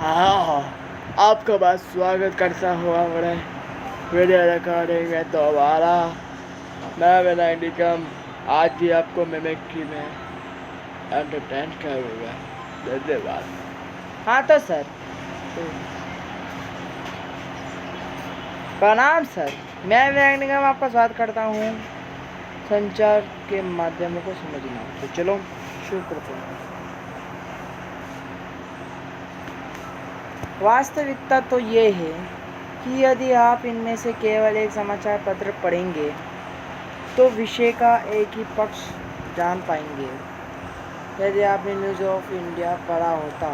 हाँ, आपका बहुत स्वागत करता हुआ बड़े वीडियो रिकॉर्डिंग में दोबारा मैं विनय निगम आज भी आपको मिमिक्री में एंटरटेन करूँगा। धन्यवाद। हाँ तो सर, प्रणाम सर, मैं विनय निगम आपका स्वागत करता हूँ संचार के माध्यमों को समझना। तो चलो शुरू करते हैं। वास्तविकता तो ये है कि यदि आप इनमें से केवल एक समाचार पत्र पढ़ेंगे तो विषय का एक ही पक्ष जान पाएंगे। यदि आपने न्यूज़ ऑफ इंडिया पढ़ा होता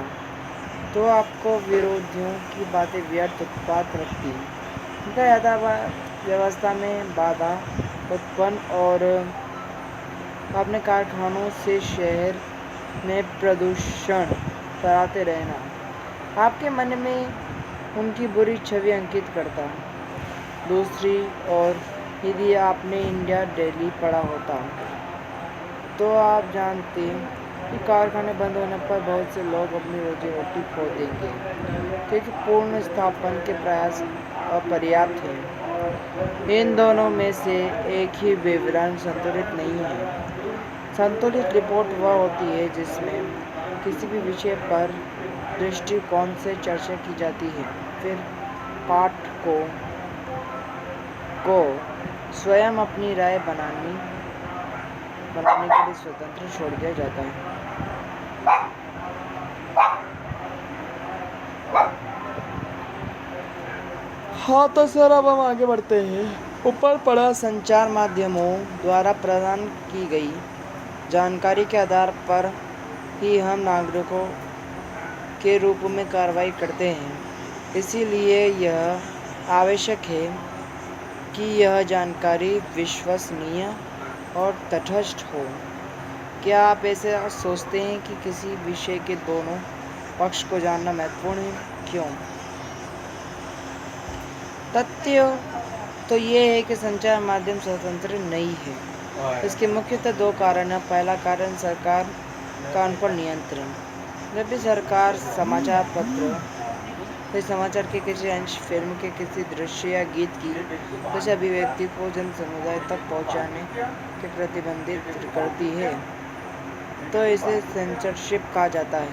तो आपको विरोधियों की बातें व्यर्थ उत्पात रखती, उनका यातायात व्यवस्था में बाधा उत्पन्न और अपने कारखानों से शहर में प्रदूषण फैलाते रहना आपके मन में उनकी बुरी छवि अंकित करता। दूसरी ओर यदि आपने इंडिया डेली पढ़ा होता तो आप जानते कि कारखाने बंद होने पर बहुत से लोग अपनी रोजी रोटी खो देंगे क्योंकि पूर्ण स्थापन के प्रयास अपर्याप्त हैं। इन दोनों में से एक ही विवरण संतुलित नहीं है। संतुलित रिपोर्ट वह होती है जिसमें किसी भी विषय पर दृष्टिकोण से चर्चा की जाती है, फिर पाठकों को स्वयं अपनी राय बनाने के लिए स्वतंत्र छोड़ दिया जाता है। हाँ तो सर, अब हम आगे बढ़ते हैं। ऊपर पढ़ा संचार माध्यमों द्वारा प्रदान की गई जानकारी के आधार पर ही हम नागरिकों के रूप में कार्रवाई करते हैं। इसीलिए यह आवश्यक है कि यह जानकारी विश्वसनीय और तटस्थ हो। क्या आप ऐसे सोचते हैं कि किसी विषय के दोनों पक्ष को जानना महत्वपूर्ण है? क्यों? तथ्य तो ये है कि संचार माध्यम स्वतंत्र नहीं है। इसके मुख्यतः दो कारण हैं। पहला कारण सरकार का उन पर नियंत्रण। जब भी सरकार समाचार पत्र या समाचार के किसी अंश, फिल्म के किसी दृश्य या गीत की किसी अभिव्यक्ति को जन समुदाय तक पहुंचाने के प्रतिबंधित करती है तो इसे सेंसरशिप कहा जाता है।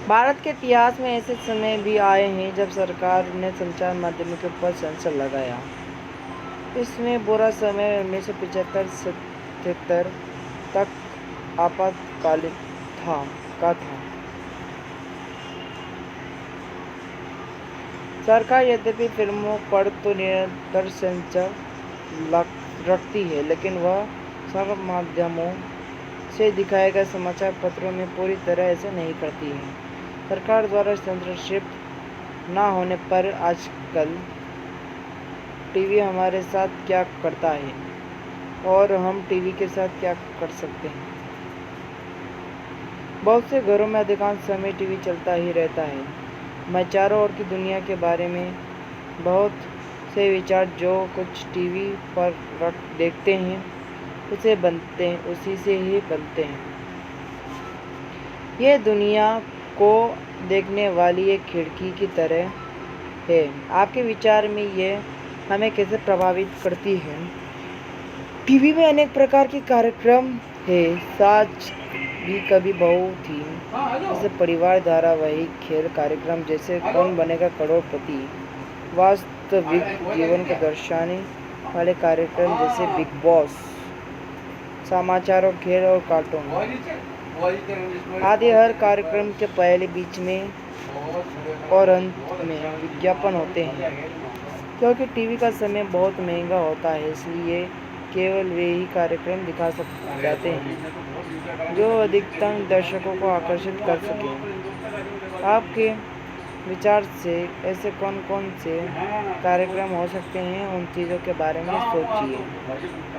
भारत के इतिहास में ऐसे समय भी आए हैं जब सरकार ने संचार माध्यमों के ऊपर सेंसर लगाया। इसमें बुरा समय 1975-77 तक आपातकालीन था। सरकार यद्यपि फिल्मों पर तो निरंतर सेंसर रखती है, लेकिन वह सब माध्यमों से दिखाए गए समाचार पत्रों में पूरी तरह ऐसे नहीं करती है। सरकार द्वारा सेंसरशिप ना होने पर आजकल टीवी हमारे साथ क्या करता है और हम टीवी के साथ क्या कर सकते हैं। बहुत से घरों में अधिकांश समय टीवी चलता ही रहता है। मैं चारों ओर की दुनिया के बारे में बहुत से विचार जो कुछ टीवी पर देखते हैं उसी से ही बनते हैं। यह दुनिया को देखने वाली एक खिड़की की तरह है। आपके विचार में यह हमें कैसे प्रभावित करती है? टीवी में अनेक प्रकार के कार्यक्रम है, साथ भी कभी बहू थी, जैसे परिवार धारावाहिक, खेल कार्यक्रम जैसे कौन बनेगा करोड़पति, वास्तविक जीवन को दर्शाने वाले कार्यक्रम जैसे बिग बॉस, समाचार और खेल और कार्टून आदि। हर कार्यक्रम के पहले, बीच में और अंत में विज्ञापन होते हैं। क्योंकि टीवी का समय बहुत महंगा होता है, इसलिए केवल वे ही कार्यक्रम दिखा जाते हैं जो अधिकतम दर्शकों को आकर्षित कर सकें। आपके विचार से ऐसे कौन कौन से कार्यक्रम हो सकते हैं, उन चीज़ों के बारे में सोचिए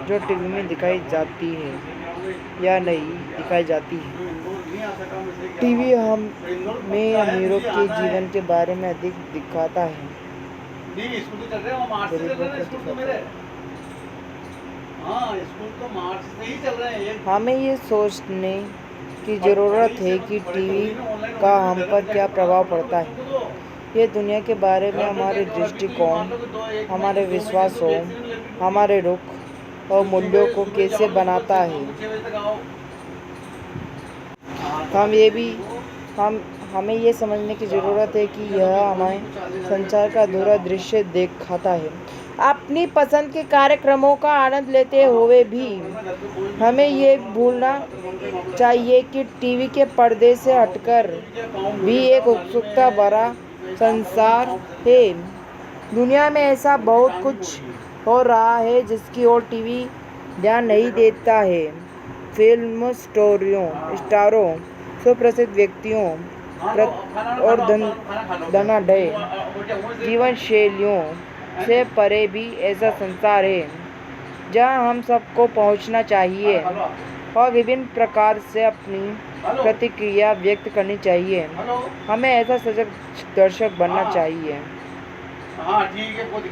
जो टीवी में दिखाई जाती है या नहीं दिखाई जाती है। टीवी हमें अमीरों के जीवन के बारे में अधिक दिखाता है, गरीबों को दिखाता है। हमें ये सोचने की ज़रूरत है कि टीवी का हम पर क्या प्रभाव पड़ता है। ये दुनिया के बारे में हमारे दृष्टिकोण, हमारे विश्वासों, हमारे रुख और मूल्यों को कैसे बनाता है। हमें ये समझने की ज़रूरत है कि यह हमें संचार का अधूरा दृश्य दिखाता है। अपनी पसंद के कार्यक्रमों का आनंद लेते हुए भी हमें ये भूलना चाहिए कि टीवी के पर्दे से हटकर भी एक उत्सुकता भरा संसार है। दुनिया में ऐसा बहुत कुछ हो रहा है जिसकी ओर टीवी ध्यान नहीं देता है। फिल्म स्टारों, सुप्रसिद्ध व्यक्तियों और धनाढ़ जीवन शैलियों से परे भी ऐसा संसार है जहां हम सबको पहुंचना चाहिए और विभिन्न प्रकार से अपनी प्रतिक्रिया व्यक्त करनी चाहिए। हमें ऐसा सजग दर्शक बनना चाहिए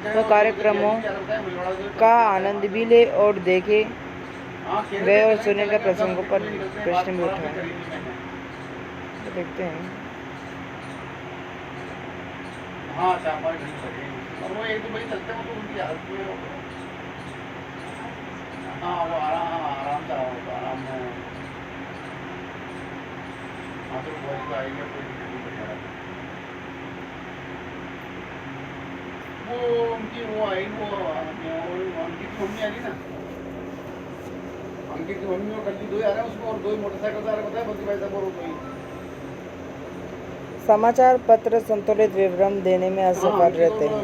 तो कार्यक्रमों का आनंद भी ले और देखे गए और सुने गए प्रसंगों पर प्रश्न भी उठाए। तो देखते हैं। वो एक दो बजे चलते हैं तो उनकी हालत में वो आराम से आराम में तो बहुत आएंगे कोई वो उनकी वो आई वो अंकित की मम्मी आ रही ना, अंकित की मम्मी और कल 2 आ रहे हैं उसको और 2 मोटरसाइकिल से आ रहे बताया बल्कि भाई साहब और कोई समाचार पत्र संतुलित विवरण देने में असफल रहते हैं।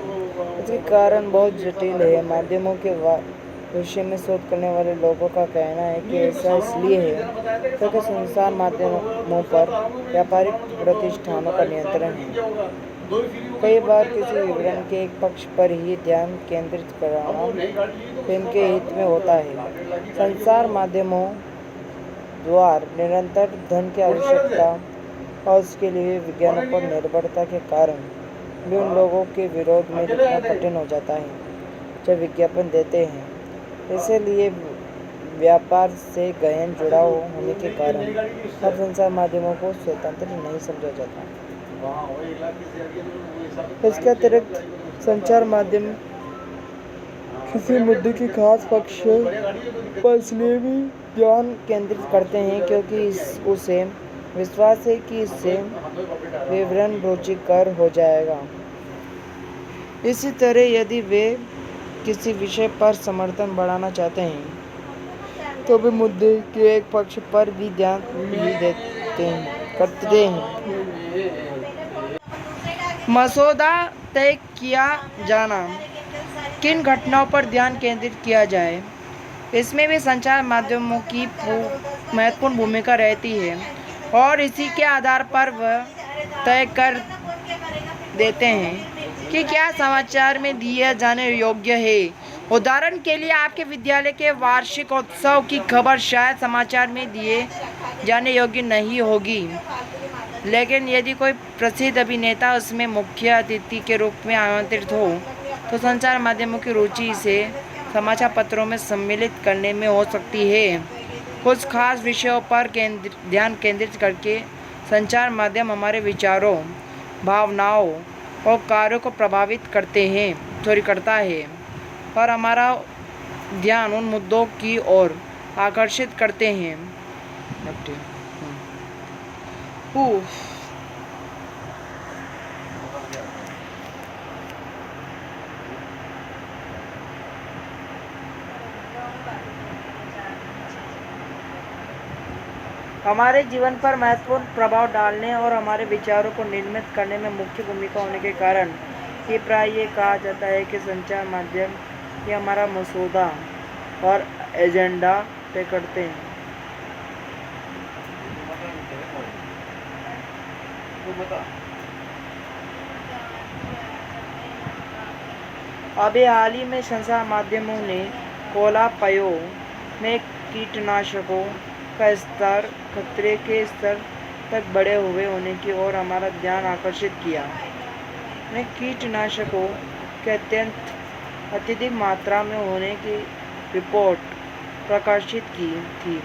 इसके कारण बहुत जटिल है। माध्यमों के विषय में शोध करने वाले लोगों का कहना है कि ऐसा इसलिए है क्योंकि संसार माध्यमों पर व्यापारिक प्रतिष्ठानों का नियंत्रण है। कई बार किसी विवरण के एक पक्ष पर ही ध्यान केंद्रित कराना फिल्म के हित में होता है। संसार माध्यमों द्वारा निरंतर धन की आवश्यकता और उसके लिए विज्ञानों पर निर्भरता के कारण भी उन लोगों के विरोध में लिखना कठिन हो जाता है जो विज्ञापन देते हैं। इसलिए व्यापार से गहन जुड़ाव होने के कारण अब संचार माध्यमों को स्वतंत्र नहीं समझा जाता। इसके अतिरिक्त संचार माध्यम किसी मुद्दे के खास पक्ष पर इसलिए भी ध्यान केंद्रित करते हैं क्योंकि उसे विश्वास है कि इससे विवरण रुचिकर हो जाएगा। इसी तरह यदि वे किसी विषय पर समर्थन बढ़ाना चाहते हैं तो वे मुद्दे के एक पक्ष पर भी ध्यान ही करते हैं। मसौदा तय किया जाना, किन घटनाओं पर ध्यान केंद्रित किया जाए, इसमें भी संचार माध्यमों की महत्वपूर्ण भूमिका रहती है और इसी के आधार पर वह तय कर देते हैं कि क्या समाचार में दिया जाने योग्य है। उदाहरण के लिए आपके विद्यालय के वार्षिक उत्सव की खबर शायद समाचार में दिए जाने योग्य नहीं होगी, लेकिन यदि कोई प्रसिद्ध अभिनेता उसमें मुख्य अतिथि के रूप में आमंत्रित हो तो संचार माध्यमों की रुचि से समाचार पत्रों में सम्मिलित करने में हो सकती है। कुछ खास विषयों पर ध्यान केंद्रित करके संचार माध्यम हमारे विचारों, भावनाओं और कार्यों को प्रभावित करता है और हमारा ध्यान उन मुद्दों की ओर आकर्षित करते हैं। हमारे जीवन पर महत्वपूर्ण प्रभाव डालने और हमारे विचारों को निर्मित करने में मुख्य भूमिका होने के कारण ये प्राय ये कहा जाता है कि संचार माध्यम ये हमारा मसौदा और एजेंडा तय करते हैं। अभी हाल ही में संचार माध्यमों ने कोलापयों में कीटनाशकों का स्तर खतरे के स्तर तक बढ़े हुए होने की ओर हमारा ध्यान आकर्षित किया। ने कीटनाशकों के अत्यधिक मात्रा में होने की रिपोर्ट प्रकाशित की थी।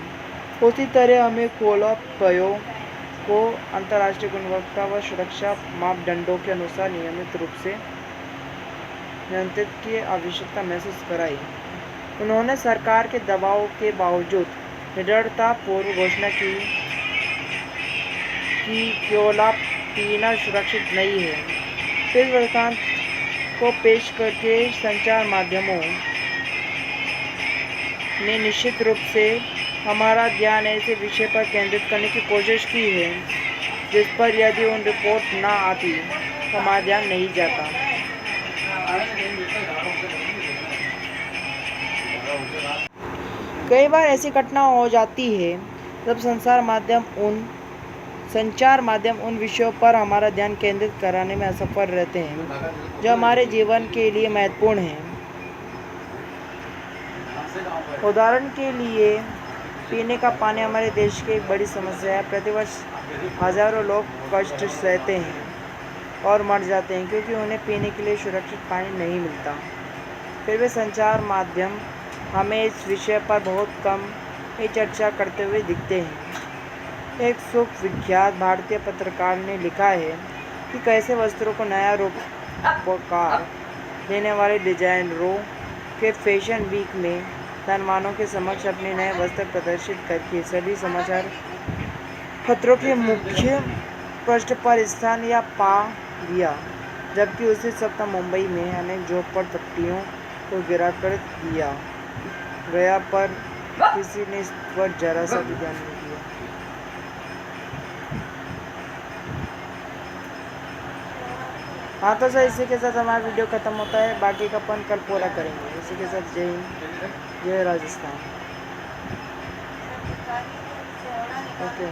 उसी तरह हमें कोलापयों को अंतर्राष्ट्रीय गुणवत्ता व सुरक्षा मापदंडों के अनुसार नियमित रूप से नियंत्रित की आवश्यकता महसूस कराई। उन्होंने सरकार के दबाव के बावजूद निडरतापूर्व घोषणा की कि कोला पीना सुरक्षित नहीं है। इस वृत्तांत को पेश करके संचार माध्यमों ने निश्चित रूप से हमारा ध्यान ऐसे विषय पर केंद्रित करने की कोशिश की है जिस पर यदि उन रिपोर्ट ना आती तो हमारा ध्यान नहीं जाता। कई बार ऐसी घटना हो जाती है जब संचार माध्यम उन विषयों पर हमारा ध्यान केंद्रित कराने में असफल रहते हैं जो हमारे जीवन के लिए महत्वपूर्ण हैं। उदाहरण के लिए पीने का पानी हमारे देश की एक बड़ी समस्या है। प्रतिवर्ष हजारों लोग कष्ट सहते हैं और मर जाते हैं क्योंकि उन्हें पीने के लिए सुरक्षित पानी नहीं मिलता। फिर भी संचार माध्यम हमें इस विषय पर बहुत कम ही चर्चा करते हुए दिखते हैं। एक सुविख्यात भारतीय पत्रकार ने लिखा है कि कैसे वस्त्रों को नया रूपकार देने वाले डिजाइनरों के फैशन वीक में धनवानों के समक्ष अपने नए वस्त्र प्रदर्शित करके सभी समाचार पत्रों के मुख्य पृष्ठ पर स्थान या पा लिया, जबकि उसी सप्ताह मुंबई में अनेक झोपड़पट्टियों को गिरा कर दिया गया पर किसी ने इस पर जरा सा भी ध्यान नहीं दिया। हाँ तो सर इसी के साथ हमारा वीडियो ख़त्म होता है, बाकी का अपन कल पूरा करेंगे। इसी के साथ जय हिंद, जय राजस्थान। ओके।